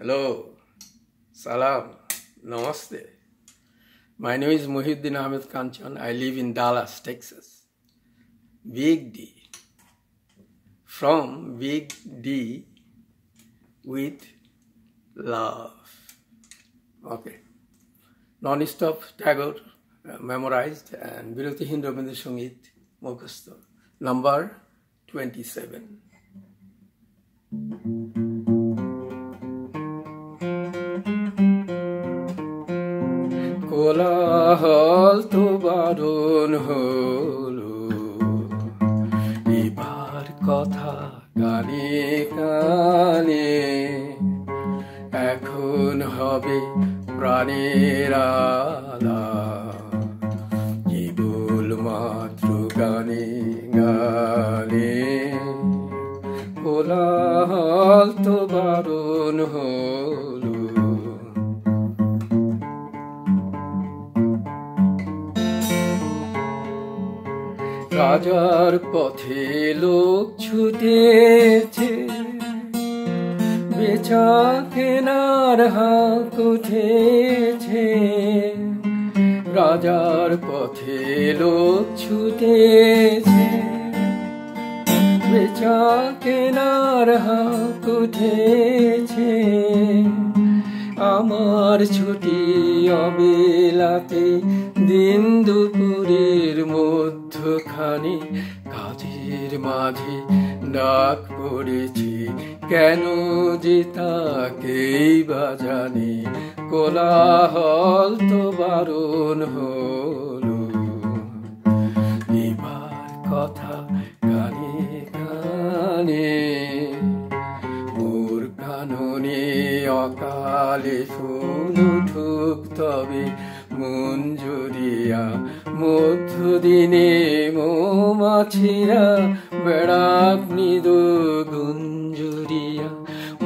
Hello, salam, namaste. My name is Muhyiddin Ahmed Kanchan. I live in Dallas, Texas. Big D. From Big D with love. Okay. Non-stop Tagore memorized and Birotihীন Rabindrasangeet মুখস্থ. Number 27. কোলাহল তো বারণ হলো, এবার কথা কানে কানে, এখন হবে প্রাণের আলাপ, কেবল মাত্র গানে গানে। কোলাহল তো বারণ হলো, রাজার পথে লোক ছুটেছে, বেচা কেনার হাঁক উঠেছে। রাজার পথে লোক ছুটেছে, বেচা কেনার হাঁক উঠেছে। আমার ছুটি অবেলাতে দিন দুপুরের মধ্যখানে, কাজের মাঝে ডাক পড়েছে, কেন যে তাকেই বা জানে। কোলাহল তো বারণ হলো, এবার কথা কানে কানে। মোর কাননে অকালে ফুল উঠুক তবে মঞ্জুরিয়া, মধ্যদিনে মৌমাছিরা বেড়াক মৃদু গুঞ্জুরিয়া।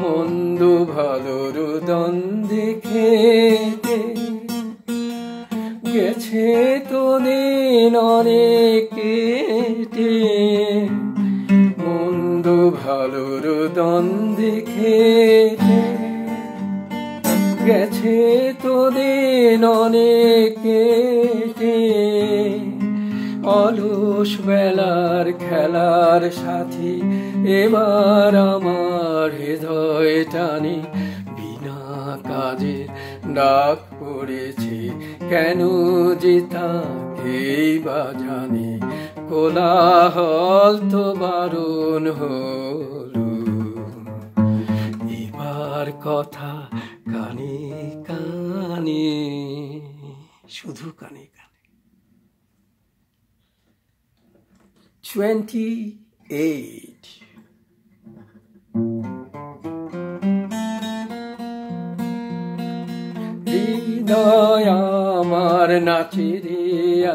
মন্দ ভালোর দ্বন্দ্বে খেতে গেছে তো দিন অনেক কেটে, মন্দ ভালোর দ্বন্দ্বে খেতে গেছে তো দিন অনেক কেটে। অলস বেলার খেলার সাথী এবার আমার হৃদয় টানে, বিনা কাজের ডাক পড়েছে, কেন যে তাকেই বা জানে। কোলাহল তো বারণ হলো, এবার কথা কানে কানে, শুধু কানে কানে। 28. হৃদয় আমার নাচে রে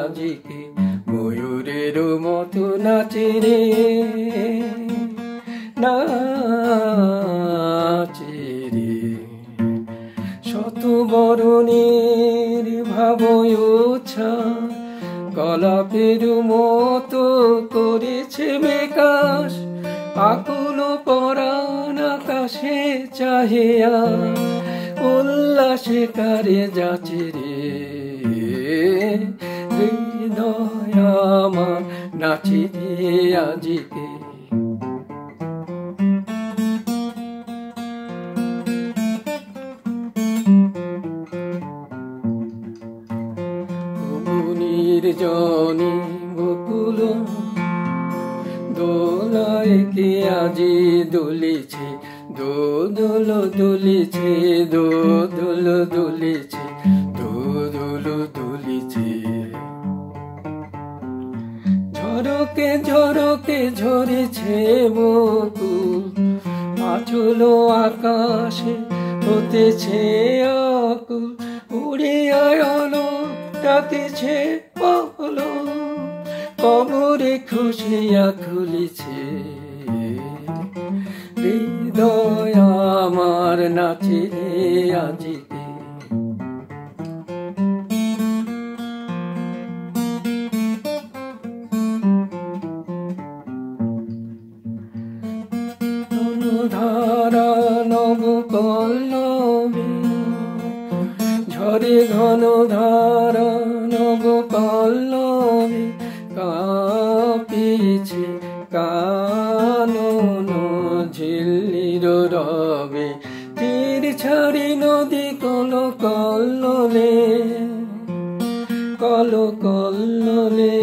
আজিকে, ময়ূরের মতো নাচে রে, নাচে রে। শত বরণের ভাবয়োচ্ছা, কলাপের মতো করেছে বিকাশ। আকুল পরাণ আকাশে চাহিয়া, উল্লাসে কারে যাচ্ছে রে। হৃদয় আমার নাচে রে আজিকে, নির্জনে বকুল দোলায় কে আজি দুলিছে, দোদুল দুলিছে, দোদুল দুলিছে, দোদুল দুলিছে। ঝরকে ঝরকে ঝরেছে বকুল, আচল আকাশে হতেছে আকুল। উড়ে আয়লো ডাকেছে বলো, কবরে খুশিয়া খুলিছে। হৃদয় আমার নাচে আজিকে, ধারা নব কল্যাণ পল্লবী ঝরে ঘন ধারা নব পল্লবী কাঁপিছে কানন ঝিল্লির রবে তীর ছাড়ি নদী কল কল্লোলে কল কল্লোলে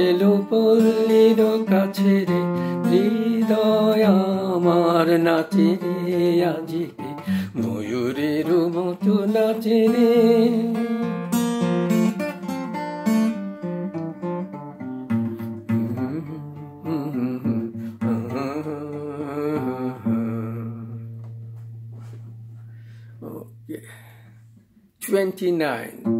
এলো পল্লীর কাছে রে হৃদয় আমার নাচে রে আজিকে ময়ূরের মতো নাচে রে Okay. 29.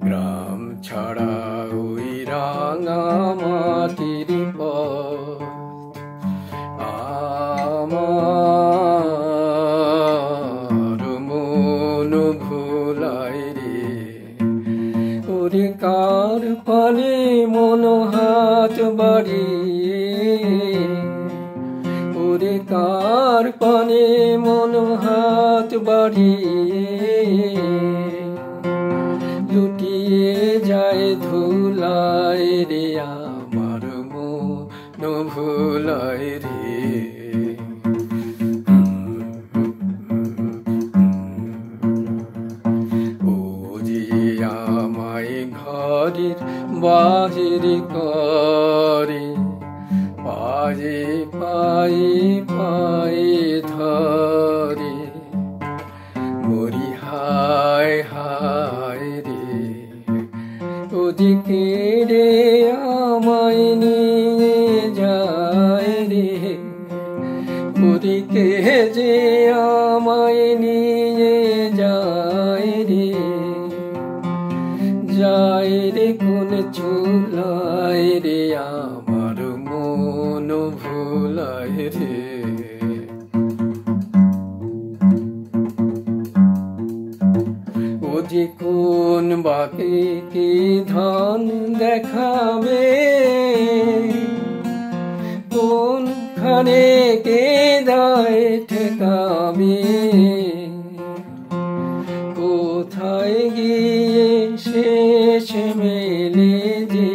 গ্রাম ছাড়া ওই রাঙা মাটির পথ আমার মন ভোলায় রে ওরে কার পানে মন হাত বাড়িয়ে ওরে কার পানে মন হাত বাড়িয়ে লুটিয়ে যায় ধুলায় রে আমার মন ভোলায় রে ও যে আমায় ঘরের বাহির করে পায়ে পায়ে পায়ে ধরে মরি হায় হায় রে ওদিকে রে আমায় নিয়ে যায় রে ওদিকে যে আমায় নিয়ে যায় রে যায় রে কোন চুলায় রে আমার মন ভোলায় রে ও যে কোন বাকে কি ধন দেখাবে কোনখানে কে দায় ঠেকাবে কোথায় গিয়ে শেষ মেলে যে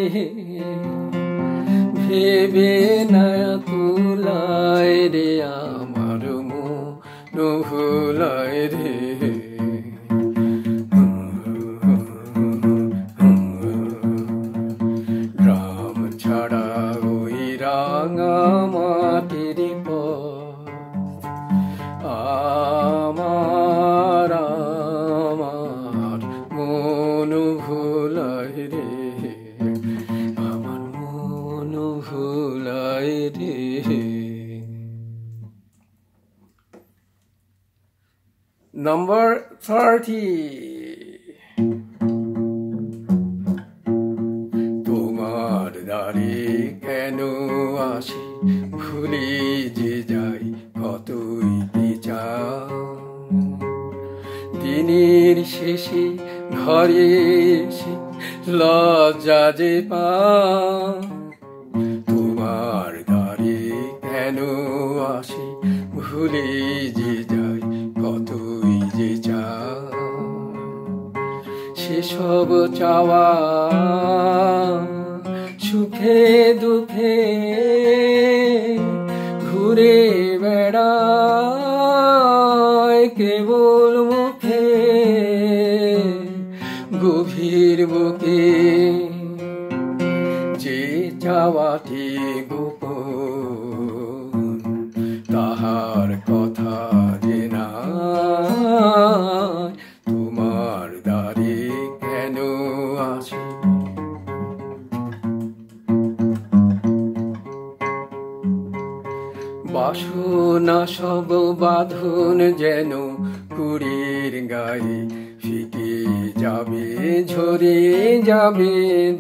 ভেবে না কুলায় রে আমার মন ভোলায় রে গ্রাম ছাড়া ওই রাঙা মাটির পথ আমার আমার মন ভোলায় রে আমার মন ভোলায় রে Number 30. তোমার দ্বারে কেন আসি ভুলে যে যাই কতই বিচার দিনের শেষে ঘরে এসে লজ্জা যে পা তোমার দ্বারে কেন আসি ভুলে যে যাই কতই যে চা সেসব চাওয়া সুখে দুঃখে ঘুরে বেড়ায় কেবল মুখে গভীর বুকে যে চাওয়াটি গোপন তাহার কথা যে না তোমার দ্বারে কেন আসি বাসনা সব বাঁধন যেন কুড়ির গায়ে ফিকে যাবে ঝরে যাবে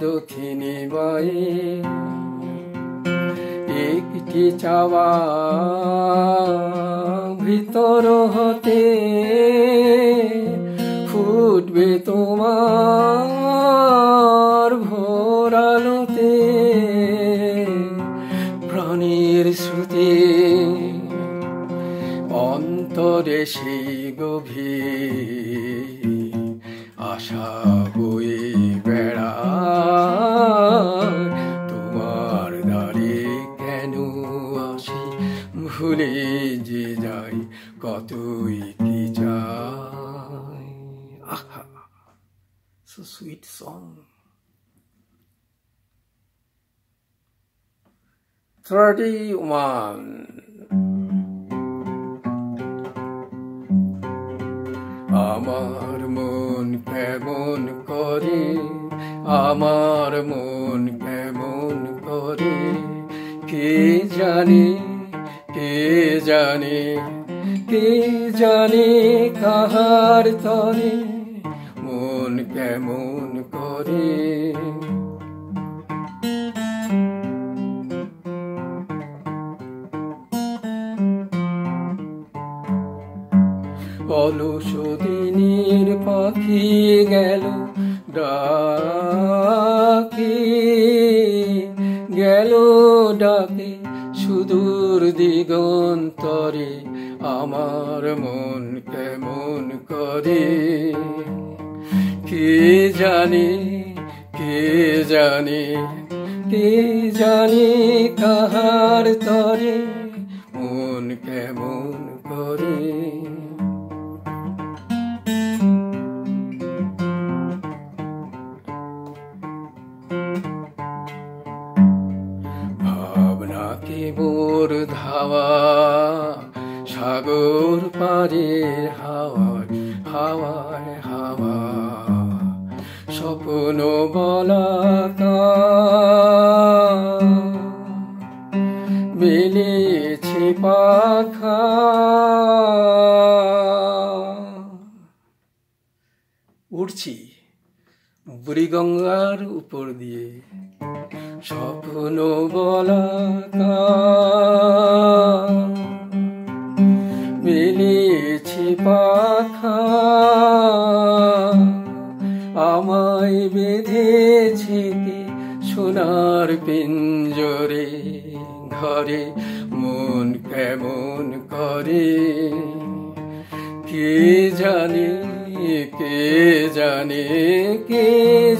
দক্ষিণে বায়ে একটি চাওয়া ভিতর হতে ফুটবে তোমার ভোর আলোতে প্রাণীর শ্রুতি অন্তরে সেই গভীর আশা বয়ে বেড়ায় তোমার দ্বারে কেন আসি ভুলে যে যাই কতই কি চাই আহা so sweet song 31 আমার মন কেমন করে আমার মন কেমন করে কে জানে কে জানে কে জানে কাহার তরে মন কেমন করে অলস দিনের পাখি গেল ডাকে গেল ডাকে সুদূর দিগন্তরে আমার মন কেমন করে কে জানে কে জানে কে জানে কাহার তরে মন কেমন করে ভাবনাকে মোর ধাওয়া সাগর পারে হাওয়ায় হাওয়ায় হাওয়া স্বপ্ন বলাকা মেলেছে পাখা উড়ছি বুড়িগঙ্গার উপর দিয়ে স্বপ্ন বলাকা মেলেছে পাখা আমায় বেঁধেছে কে সোনার পিঞ্জরে ঘরে মন কেমন করে কে জানে কে জানে কে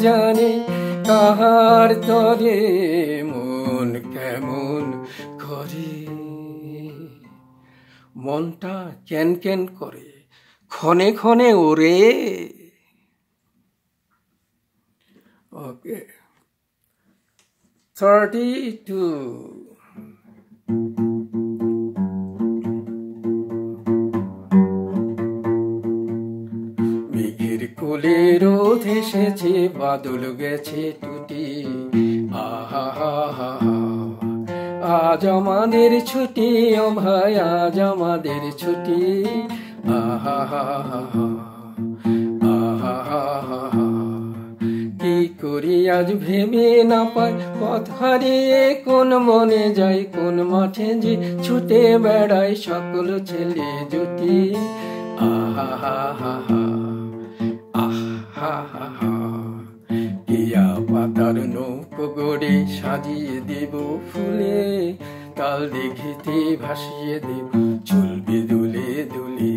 জানে কাহার তরে মন কেমন করে মনটা কেন কেন করে ক্ষণে ক্ষণে ওরে ওকে 32 মেঘের কোলে রোদ এসেছে বাদল গেছে টুটি আহা হা হা আজ আমাদের ছুটি ও ভাই আজ আমাদের ছুটি আহা হা হা আহা হা কি করি আজ ভেবে না পাই পথ হারিয়ে কোন মনে যাই কোন মাঠে যে ছুটে বেড়াই সকল ছেলে জুটি আহা হা হা আহা হা ইয়া পাতার নৌকো গড়ে সাজিয়ে দেব ফুলে তাল দিঘিতে ভাসিয়ে দেব চলবে দুলে দুলে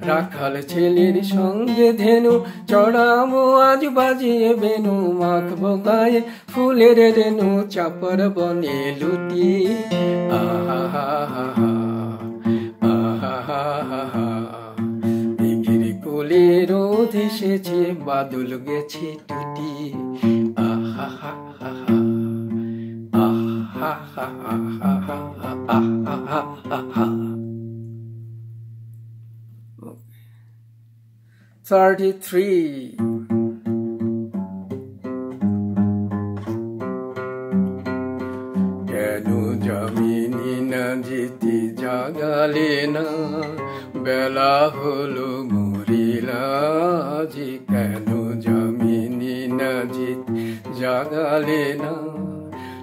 রাখাল ছেলের সঙ্গে ধেনু চড়াবো আজ বাজিয়ে বেনু মাখবো গায়ে ফুলের রেনু চাপর বনে লুটি আহা হা আহা হা মেঘের কোলে রোদ এসেছে বাদল গেছে টুটি আহা হা আহা হা 33 কেন জামিনী না যেতে জাগালে না বেলা হলো মরিলা যে কেন জামিনী না যেতে জাগালে না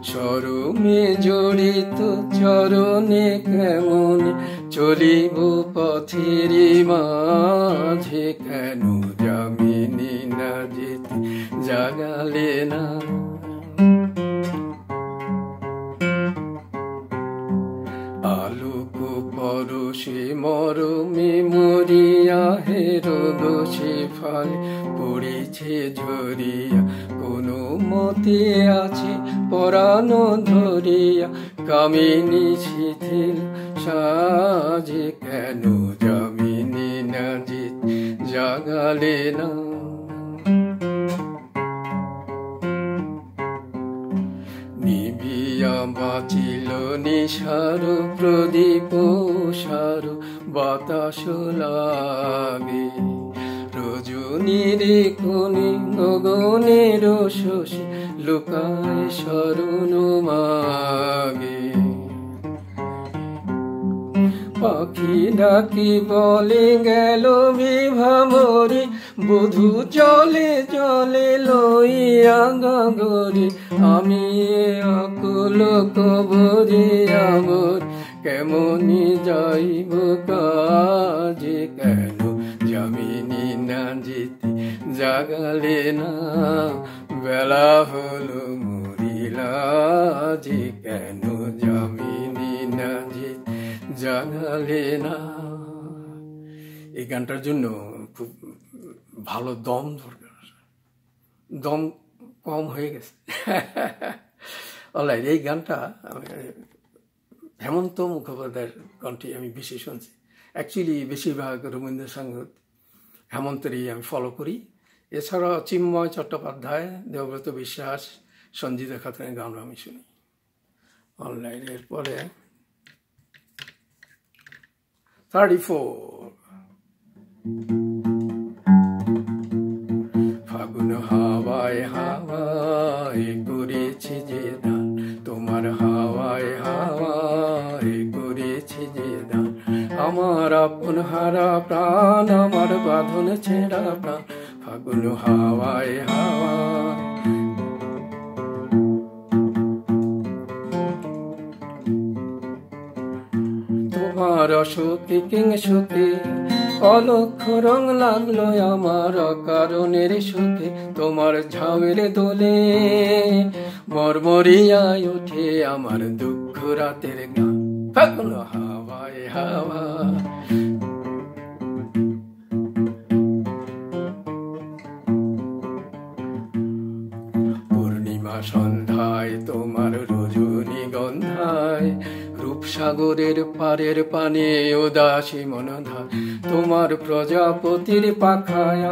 শরমে জড়িত চরণে কেমন চলিব পথের মাঝে কেন জামিনী না যেতে জাগালে না মরমে মরিয়া হেরো ফালে পড়েছে ঝরিয়া, কোনো মতে আছে পরানো ধরিয়া, কামিনী শিথিল সাজে কেন যামিনী নাজে জাগালে না। নিবিয়া বাঁচিল নিশার প্রদীপ সার, বাতাস লাগে রজনীর কোণে গগনের শশী, লুকায় শরণ মাগে। পাখি ডাকি বলে গেল বিভাবরী, বধূ জলে জলে লইয়া গগরি, আমি আকুল কবরে আমর, কেমনি যাইব কাজে কেন যামিনী না যেতে জাগালে না। বেলা হলো মরিলা যে কেন যামিনী না যেতে জাগালে না। এই গানটার জন্য খুব ভালো দম দরকার, দম কম হয়ে গেছে। অলরাইট, এই গানটা হেমন্ত মুখোপাধ্যায়ের গানটি আমি বেশি শুনছি। অ্যাকচুয়ালি বেশিরভাগ রবীন্দ্রসঙ্গীত হেমন্তেরই আমি ফলো করি। এছাড়া চিন্ময় চট্টোপাধ্যায়, দেবব্রত বিশ্বাস, সঞ্জিতা খাতুনের গান আমি শুনি। অলরাইট, এরপরে 34 ফাগুন হাওয়ায় হাওয়ায় করেছে যে দান, তোমার হাওয়ায় হাওয়ায় করেছে যে দান, আমার আপন হারা প্রাণ, আমার বাঁধন ছেঁড়া প্রাণ, ফাগুন হাওয়ায় হাওয়ায়। তোমার অশোকে কিং শোকে অলক্ষ রং লাগলো আমার অকারণের সুখে, তোমার ঝাউয়ের দোলে মরমরিয়ায় ওঠে আমার দুঃখ রাতের গান, ফাগুন হাওয়ায় হাওয়া। পূর্ণিমা সন্ধ্যায় তোমার রজনী গন্ধায়, রূপসাগরের পারের পানে উদাসী মনধা, তোমার প্রজাপতির পাখায়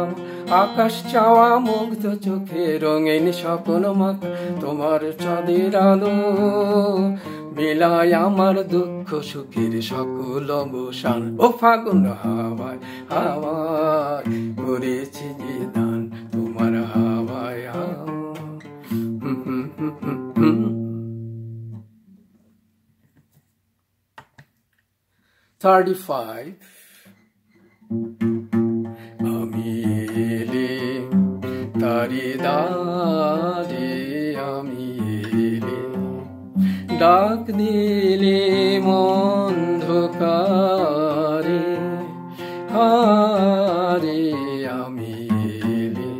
আকাশ চাওয়া মুগ্ধ চোখে রঙিন স্বপ্ন মাখা, তোমার চাঁদের আলো মিলায় আমার দুঃখ সুখের সকল অবসান, ও ফাগুন হাওয়ায় হাওয়ায় করেছি যে দান, তোমার হাওয়ায় হাওয়া। 35 আমি এলে তারি দারে, আমি এলে ডাক দিলে অন্ধকারে, হারে আমি এলে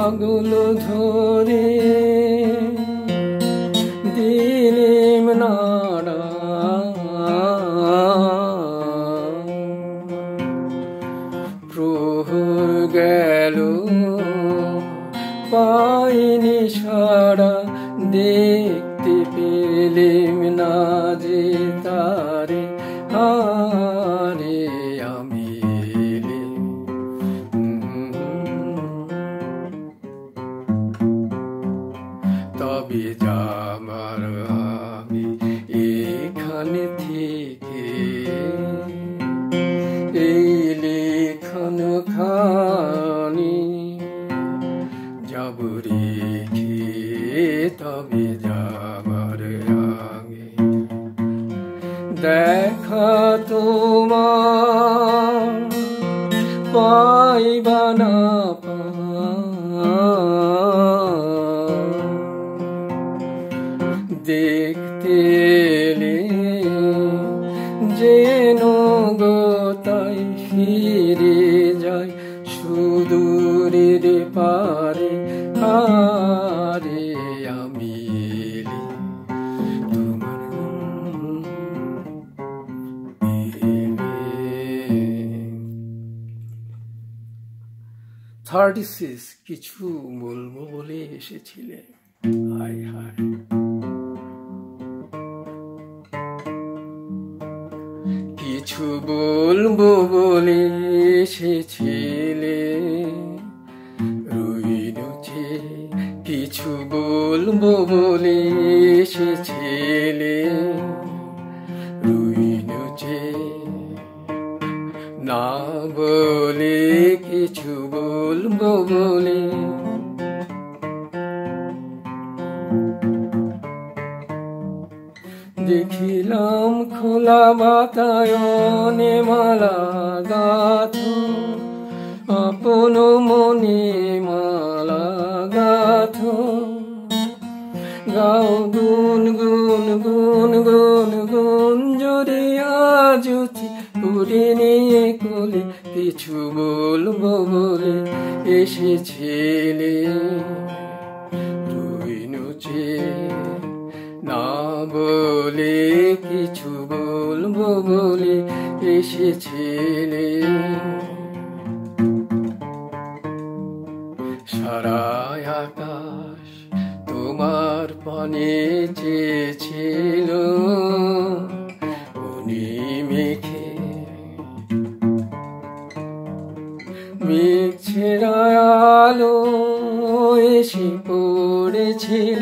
আগুল ধরে দিলেম নাড়া, প্রহর গেল পাইনি সারা, দেখতে পেলেম না যে তারে, হারে আমি এলে। তবে যাবার আমি এখানে থেকে এই লেখন খানি যাব রেখে, তবে যাবার আগে দেখা তোমার পাইবা না দেখতে যেন গোতাই ফিরে যায় সুদূরের পারে, হারে আমি 36 কিছু বলবো বলে এসেছিলে, হায় হায়। কিছু বলবো বলে এসেছিলে, রইনুছে কিছু বলবো বলে এসেছিলে, রইনুছে না বলে কিছু বলবো বলে। দেখিলাম খোলা বাতায়নে মালা গাথ, আপন মনে মালা গাথ। গাও গুন গুন গুন গুন গুন জোরিয়া জুতি উড়ে নিয়ে কোলে, কিছু বলবো বলে এসেছিলে, রইনুছে না বলে কিছু বলবো বলে এসেছিলে। সারা আকাশ তোমার পানে চেয়েছিল, উনি মেঘে মেঘ ছেড়া আলো এসে পড়েছিল,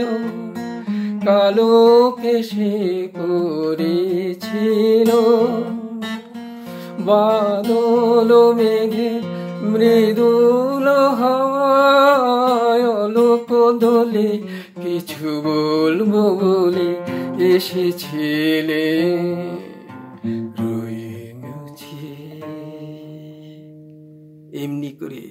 কালো কেশে করেছিল। বাদল মেঘে মৃদুল হাওয়ায় অলোক দোলে, কিছু বলবো বলে এসেছিলে, রইনুছে। এমনি করে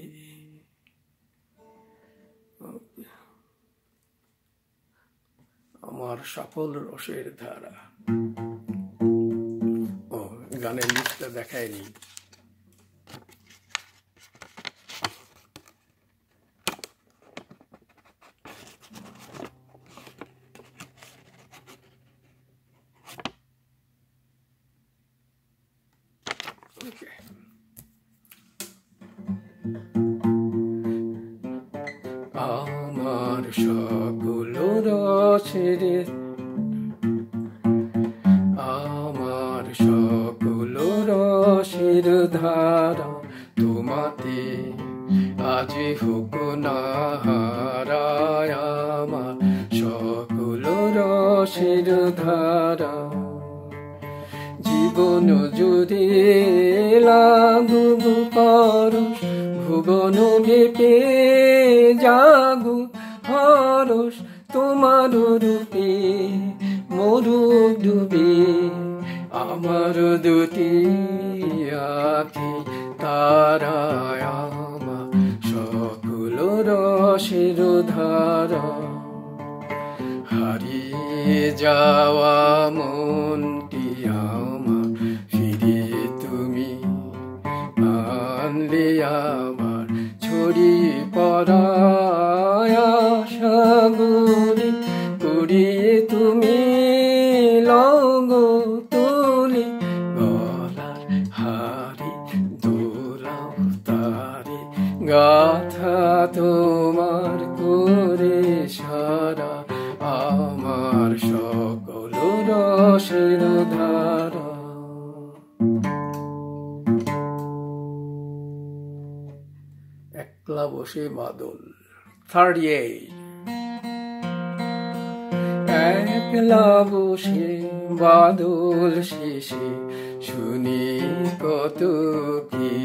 আমার সফল রসের ধারা। ও গানের লিস্টটা দেখায়নি। আমার সকল রসের, আমার সকল রসের ধারা তোমাতে আজ হোক না হারায়। আমার সকল রসের ধারা জীবন জুড়ে লাগুক পরশ, ভুবন মেপে জাগুক হরস। তোমার রূপে মরুক ডুবে আমার দুটি আখি তারায়। আমার সকল রসের ধারা হারিয়ে যাওয়া মনটি আমার ফিরিয়ে তুমি আনলে। আবার ছড়িয়ে পড়া সাগরে করিয়ে তুমি লগো তুলি। গলার হারি দোলাও তারে গাথা তোমার করে সারা। আমার সকল রসের ধারা। একলা বসে বাদল 38। একলা বসে বাদল শেষে শুনি কত কি,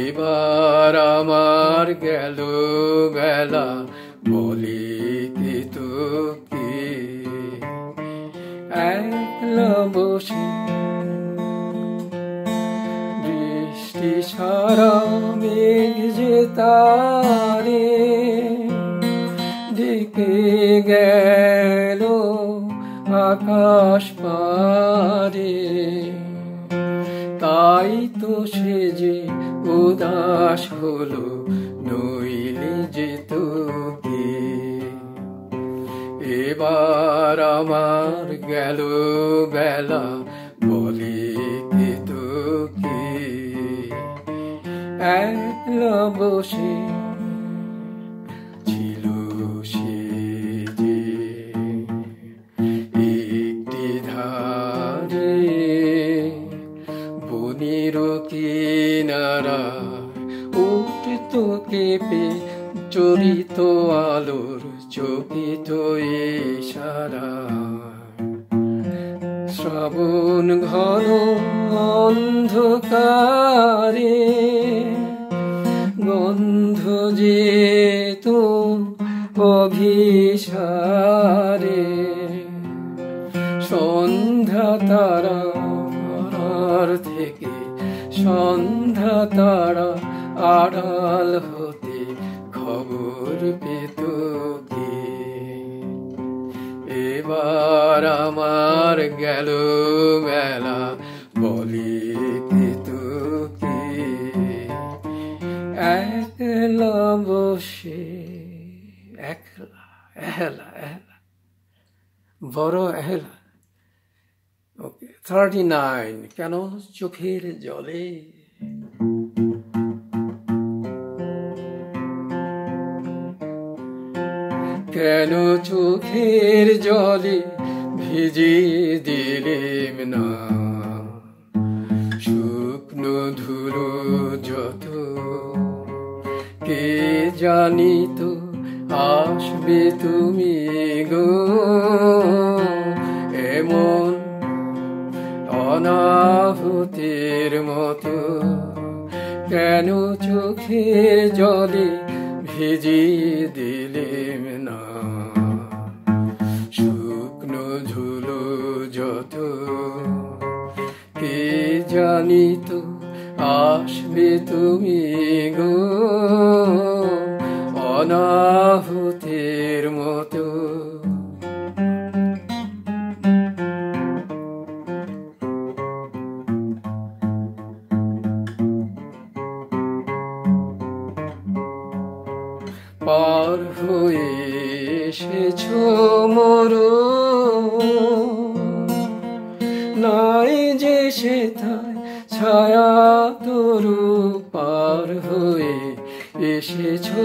এবার আমার গেল বেলা বলে কে তো কি। একলা বসে বৃষ্টি সারা মেঘ যে তারে ডেকে গেল আকাশ পারে। তাই তো সে যে উদাস হলো নইলে যেত কে। এবার আমার গেল বেলা বলে কে তো কে। একলা বসে ছিল সে যে একটি ধারে বনের কিনারা উঠত কেঁপে চরিত আলোর চকিত ইশারা শ্রাবণ ঘন অন্ধকারে গন্ধ যেত অভিসারে সন্ধ্যা তারার থেকে সন্ধ্যা তারা আড়াল হতে খবর পেত কে এবার আমার গেল মেলা বলে কে একলা বসে একলা এহলা এহলা বড় এহলা ওকে 39 কেন চোখের জলে কেন চোখের জলে ভিজিয়ে দিলেম না শুকনো ধুলো যত কে জানি তো আসবে তুমি গো এমন অনাহুতির মতো কেন চোখের জলে ভিজিয়ে দিলেম না শুকনো ধুলো যত কে জানি তো আসবে তুমি গো অনাহুতির মতো পার হয়ে এসেছো মরণ নাই যে সেথায় ছায়া তরু পার হয়ে এসেছো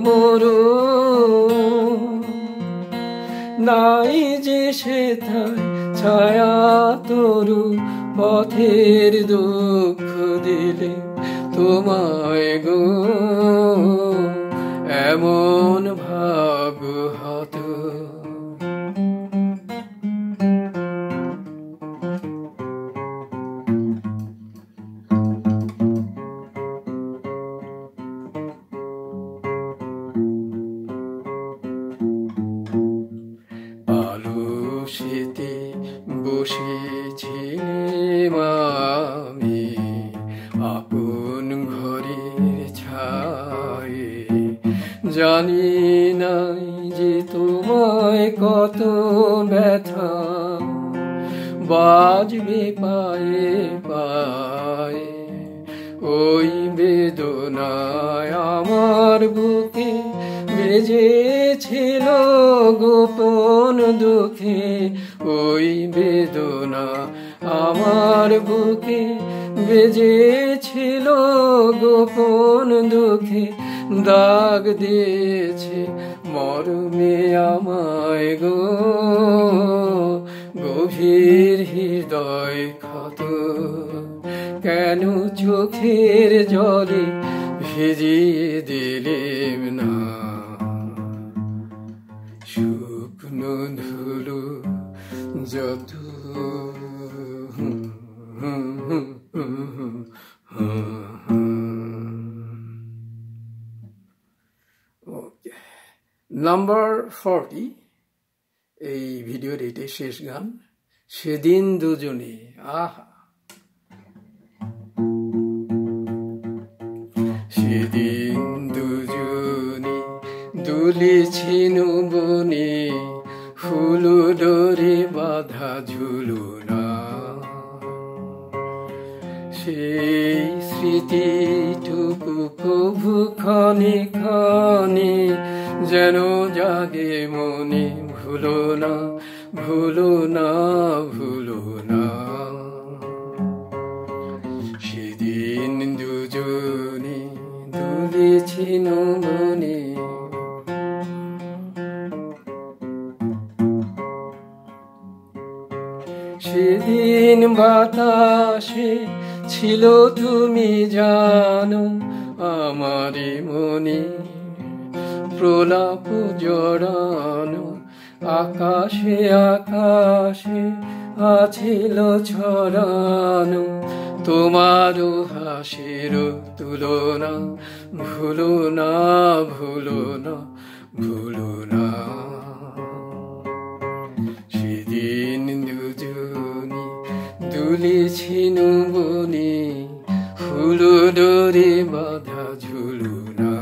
মরণ নাই যে সেথায় ছায়া তরু পথের দুঃখ দিলে তোমায় গো এমন ভাগ্য হতো আলসেতে বসেছিলাম আমি আপন ঘরের ছায়ে জানি নাই যে তোমায় কত ব্যথা বাজবে পায়ে পায়ে ওই বেদনায় আমার বুকে বেজেছিল গোপন দুঃখে ওই বেদনা আমার বুকে বেজেছিল গোপন দুঃখে দাগ দিয়েছে মরমে আমায় গো গভীর হৃদয় ক্ষত কেন চোখের জলে ভিজিয়ে দিলেম না শুকনো ধুলো যত নাম্বার 40 এই ভিডিওর এটাই শেষ গান সেদিন দুজনে আহা সেদিন দুজনে দুলেছি বনে ফুল ডোরে বাঁধা ঝুলনা সেই স্মৃতিটুকু কভু ক্ষণে ক্ষণে যেন জাগে মনে ভুলো না ভুলো না ভুলো না সেদিন দুজনে ছিনুমনি সেদিন বাতাসে ছিল তুমি জানো আমারি মনে প্রলাপ জড়ানো আকাশে আকাশে আছিল ছড়ানো তোমারও হাসির তুলনা ভুলো না ভুলো না ভুলো না সেদিন দুজনি দুলেছি নুবনি ফুলো ডোরে বাঁধা ঝুলুনা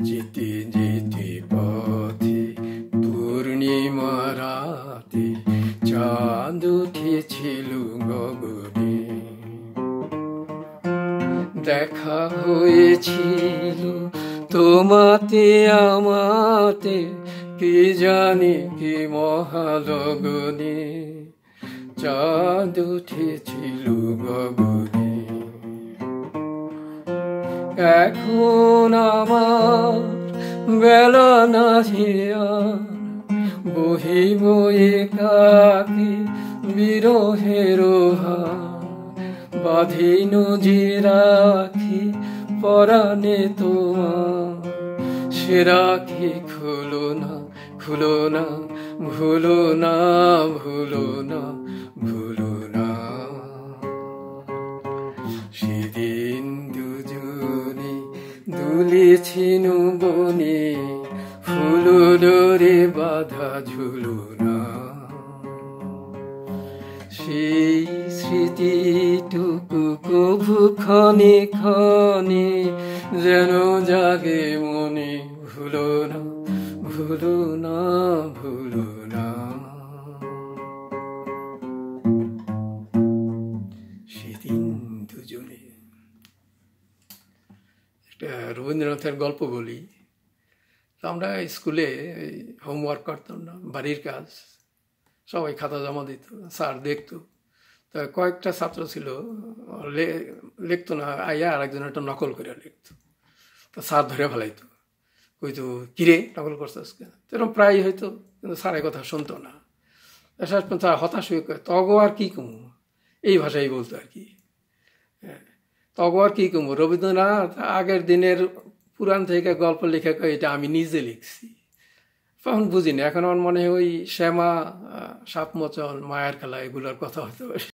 যেতে যেতে পথে পূর্ণিমা রাতে চাঁদ উঠেছিল গগনে দেখা হয়েছিল তোমাতে আমাতে কি জানি কি মহালগনে চাঁদ উঠেছিল গগনে এখন আমার বেলা নাহিয়া বহিব একাকী বিরহের বাঁধিন যে রাখি পরাণে তোমার সে রাখি খুলো না খুলো না ভুলো না ভুলো না ভুলো না সেদিন দুজনে দুলেছি নুবনি ফুলো ডোরে বাঁধা ঝুলুনা সেই স্মৃতিটুকু কভু ক্ষণে ক্ষণে যেন জাগে মনে ভুলো না ভুলো না ভুলো না সেদিন দুজনে একটা রবীন্দ্রনাথের গল্প বলি। আমরা স্কুলে হোমওয়ার্ক করতাম না, বাড়ির কাজ সবাই খাতা জমা দিত, স্যার দেখতো। তা কয়েকটা ছাত্র ছিল লিখতো না, আইয়া আর একজন একটা নকল করে লিখতো। তা স্যার ধরে ফেলাইতো, কইতো কিরে নকল করছিস কেন, এরকম প্রায় হয়তো, কিন্তু স্যারের কথা শুনতো না। স্যার হতাশ হয়ে তগো আর কি কমু, এই ভাষাই বলতো আর কি। তগো আর কি কমু, রবীন্দ্রনাথ আগের দিনের পুরাণ থেকে গল্প লেখা এটা আমি নিজে লিখছি। তখন বুঝিনি, এখন আমার মনে হয় ওই শ্যামা, সাপমোচন, মায়ের খেলা এগুলোর কথা হতে পারে।